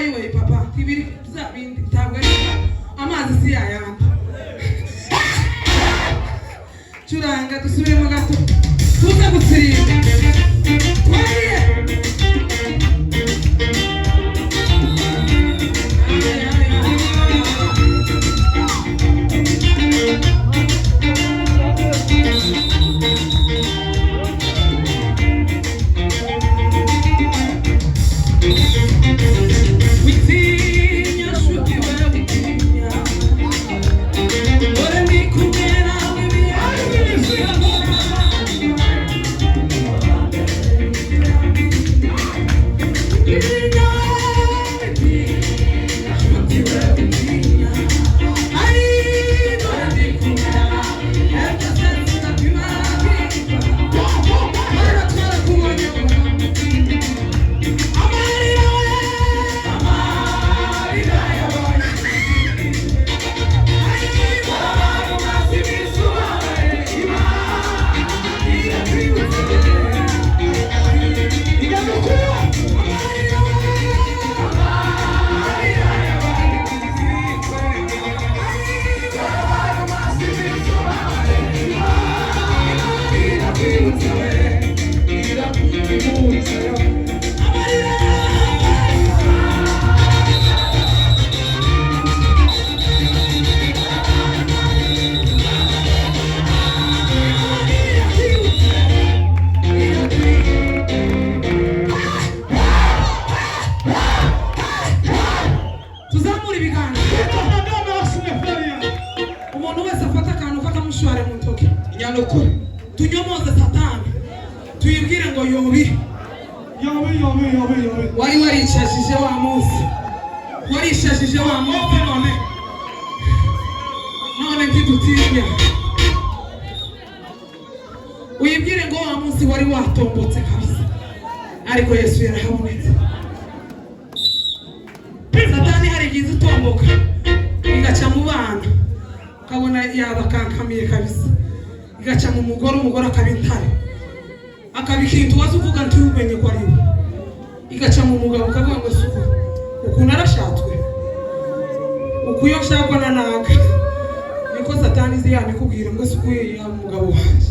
ayiwe papa ibiri zabindi tabwe amazi si yayandi curanga dusubiremo gato tuze gutsirinda twagiye tunyomoze satani tuyibwire ngo yobi wari warishashije wa munsi none ntidutinya uyibwire ngo wa munsi wari watombotse kabisa ariko Yesu yarahabonetse satani hari igihe utomboka igaca mu bana ukabona yabakankamiye kabisa igaca mu umugore akabintare akabikintu wazi uvuga nti umenye ko ari igaca mu mugabo ukavuga ngo suko ukuntu arashatswe ukuyo shakwa na naga niko satani ziyane kubwira ngo suko ya mugabo waje